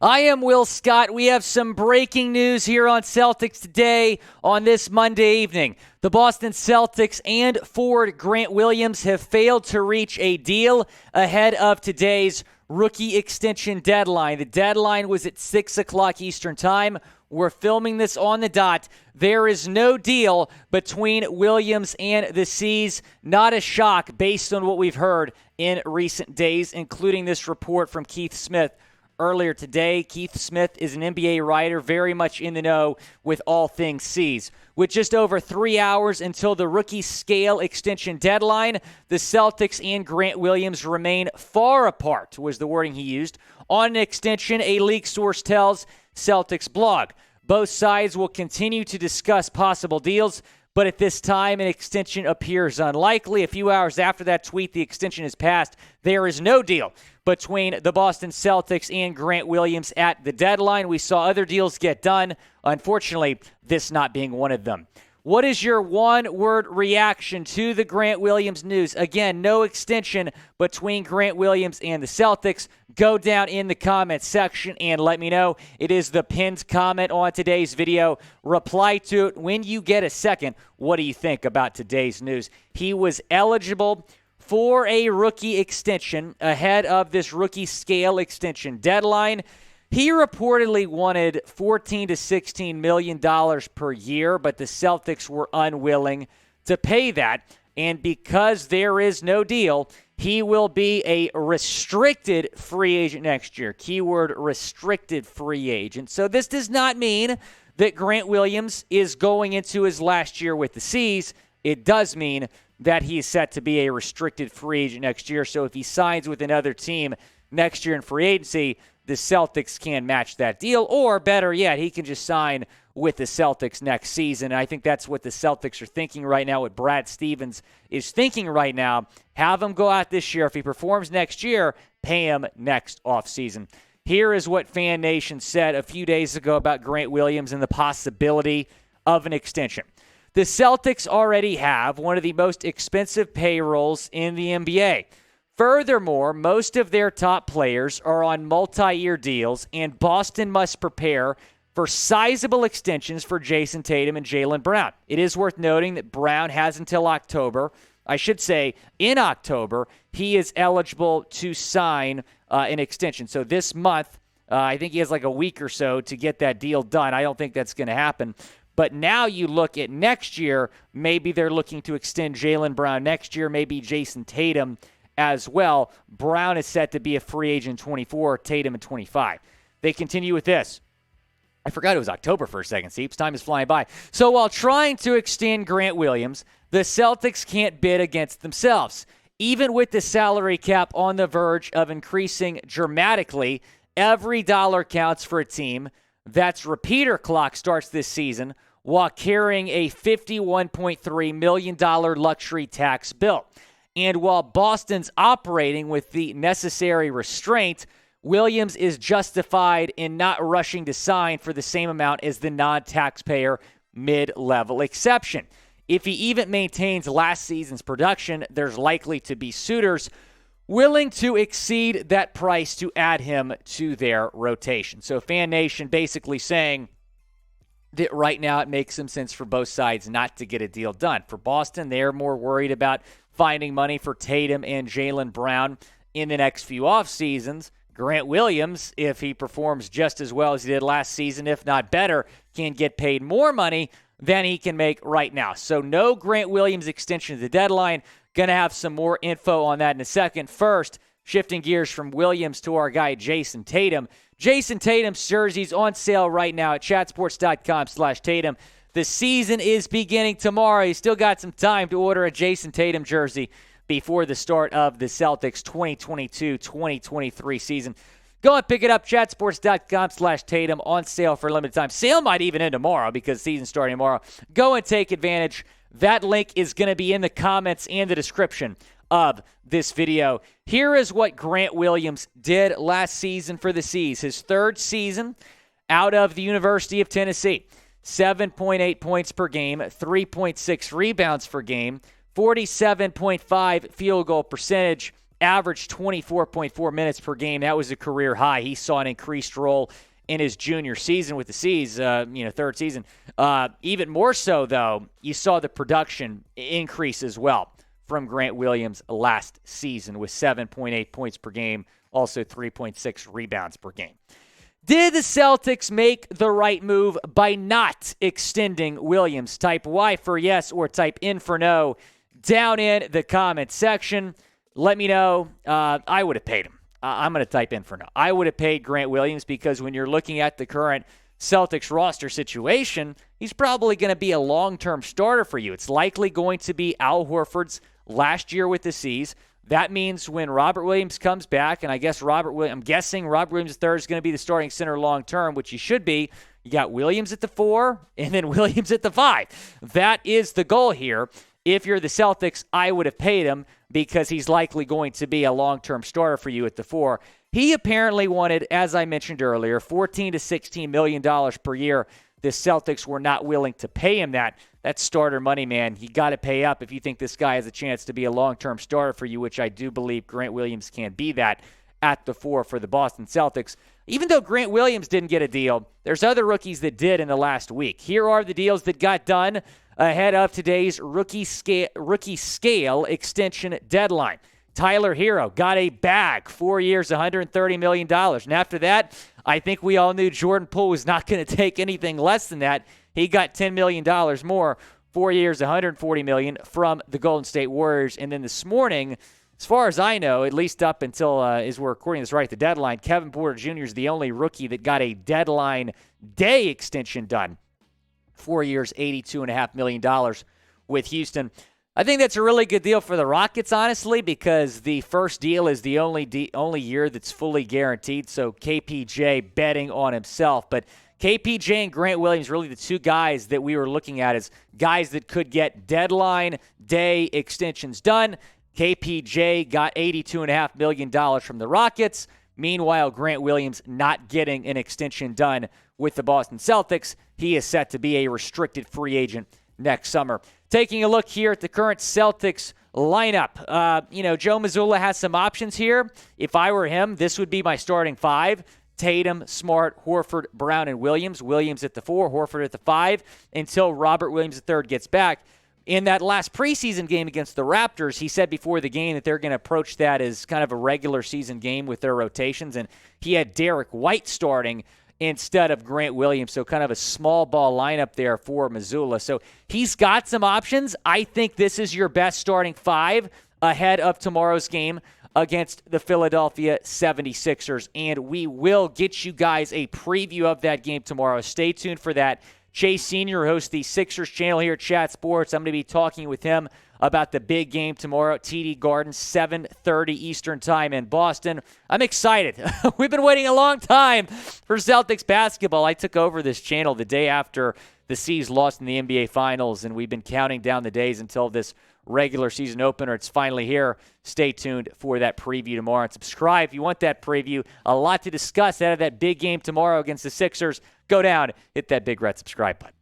I am Will Scott. We have some breaking news here on Celtics Today on this Monday evening. The Boston Celtics and forward Grant Williams have failed to reach a deal ahead of today's rookie extension deadline. The deadline was at 6 o'clock Eastern Time. We're filming this on the dot. There is no deal between Williams and the C's. Not a shock based on what we've heard in recent days, including this report from Keith Smith earlier today. Keith Smith is an NBA writer, very much in the know with all things C's. With just over 3 hours until the rookie scale extension deadline, the Celtics and Grant Williams remain far apart, was the wording he used. On an extension, a leak source tells Celtics blog. Both sides will continue to discuss possible deals, but at this time, an extension appears unlikely. A few hours after that tweet, the extension is passed. There is no deal between the Boston Celtics and Grant Williams at the deadline. We saw other deals get done. Unfortunately, this not being one of them. What is your one-word reaction to the Grant Williams news? Again, no extension between Grant Williams and the Celtics. Go down in the comments section and let me know. It is the pinned comment on today's video. Reply to it when you get a second. What do you think about today's news? He was eligible for a rookie extension ahead of this rookie scale extension deadline. He reportedly wanted $14 to $16 million per year, but the Celtics were unwilling to pay that. And because there is no deal, he will be a restricted free agent next year. Keyword restricted free agent. So this does not mean that Grant Williams is going into his last year with the C's. It does mean that he is set to be a restricted free agent next year. So if he signs with another team next year in free agency, the Celtics can match that deal, or better yet, he can just sign with the Celtics next season. And I think that's what the Celtics are thinking right now, what Brad Stevens is thinking right now. Have him go out this year. If he performs next year, pay him next offseason. Here is what Fan Nation said a few days ago about Grant Williams and the possibility of an extension. The Celtics already have one of the most expensive payrolls in the NBA. Furthermore, most of their top players are on multi-year deals, and Boston must prepare for sizable extensions for Jason Tatum and Jaylen Brown. It is worth noting that Brown has until October. I should say, in October, he is eligible to sign an extension. So this month, I think he has like a week or so to get that deal done. I don't think that's going to happen. But now you look at next year, maybe they're looking to extend Jaylen Brown next year, maybe Jason Tatum as well. Brown is set to be a free agent in 24, Tatum in 25. They continue with this. I forgot it was October for a second, Seeps. Time is flying by. So while trying to extend Grant Williams, the Celtics can't bid against themselves. Even with the salary cap on the verge of increasing dramatically, every dollar counts for a team that's repeater clock starts this season while carrying a $51.3 million luxury tax bill. And while Boston's operating with the necessary restraint, Williams is justified in not rushing to sign for the same amount as the non-taxpayer mid-level exception. If he even maintains last season's production, there's likely to be suitors willing to exceed that price to add him to their rotation. So Fan Nation basically saying that right now it makes some sense for both sides not to get a deal done. For Boston, they're more worried about finding money for Tatum and Jaylen Brown in the next few off seasons. Grant Williams, if he performs just as well as he did last season, if not better, can get paid more money than he can make right now. So no Grant Williams extension to the deadline. Going to have some more info on that in a second. First, shifting gears from Williams to our guy Jason Tatum. Jason Tatum's jersey's on sale right now at chatsports.com/Tatum. The season is beginning tomorrow. You still got some time to order a Jason Tatum jersey before the start of the Celtics 2022-2023 season. Go and pick it up, chatsports.com/Tatum, on sale for a limited time. Sale might even end tomorrow because season's starting tomorrow. Go and take advantage. That link is going to be in the comments and the description of this video. Here is what Grant Williams did last season for the C's. His third season out of the University of Tennessee. 7.8 points per game, 3.6 rebounds per game, 47.5 field goal percentage, averaged 24.4 minutes per game. That was a career high. He saw an increased role in his junior season with the C's, third season. Even more so, though, you saw the production increase as well from Grant Williams last season with 7.8 points per game, also 3.6 rebounds per game. Did the Celtics make the right move by not extending Williams? Type Y for yes or type in for no down in the comment section. Let me know. I would have paid him. I'm going to type in for no. I would have paid Grant Williams because when you're looking at the current Celtics roster situation, he's probably going to be a long-term starter for you. It's likely going to be Al Horford's last year with the C's. That means when Robert Williams comes back, and I'm guessing Robert Williams III is going to be the starting center long-term, which he should be. You got Williams at the 4 and then Williams at the 5. That is the goal here. If you're the Celtics, I would have paid him because he's likely going to be a long-term starter for you at the 4. He apparently wanted, as I mentioned earlier, $14 to $16 million per year. The Celtics were not willing to pay him that. That's starter money, man. You got to pay up if you think this guy has a chance to be a long-term starter for you, which I do believe Grant Williams can be that at the 4 for the Boston Celtics. Even though Grant Williams didn't get a deal, there's other rookies that did in the last week. Here are the deals that got done ahead of today's rookie scale extension deadline. Tyler Herro got a bag, 4 years, $130 million. And after that, I think we all knew Jordan Poole was not going to take anything less than that. He got $10 million more, 4 years, $140 million from the Golden State Warriors. And then this morning, as far as I know, at least up until as we're recording this right at the deadline, Kevin Porter Jr. is the only rookie that got a deadline day extension done. 4 years, $82.5 million with Houston. I think that's a really good deal for the Rockets, honestly, because the first deal is the only year that's fully guaranteed, so KPJ betting on himself. But KPJ and Grant Williams, really the two guys that we were looking at as guys that could get deadline day extensions done. KPJ got $82.5 million from the Rockets. Meanwhile, Grant Williams not getting an extension done with the Boston Celtics. He is set to be a restricted free agent next summer. Taking a look here at the current Celtics lineup. Joe Mazzulla has some options here. If I were him, this would be my starting 5. Tatum, Smart, Horford, Brown, and Williams. Williams at the 4, Horford at the 5, until Robert Williams III gets back. In that last preseason game against the Raptors, he said before the game that they're going to approach that as kind of a regular season game with their rotations, and he had Derek White starting instead of Grant Williams, so kind of a small ball lineup there for Mazzulla. So he's got some options. I think this is your best starting 5 ahead of tomorrow's game against the Philadelphia 76ers, and we will get you guys a preview of that game tomorrow. Stay tuned for that. Chase Sr. hosts the Sixers channel here at Chat Sports. I'm going to be talking with him about the big game tomorrow at TD Garden, 7:30 Eastern Time in Boston. I'm excited. We've been waiting a long time for Celtics basketball. I took over this channel the day after the C's lost in the NBA Finals, and we've been counting down the days until this regular season opener. It's finally here. Stay tuned for that preview tomorrow. And subscribe if you want that preview. A lot to discuss out of that big game tomorrow against the Sixers. Go down, hit that big red subscribe button.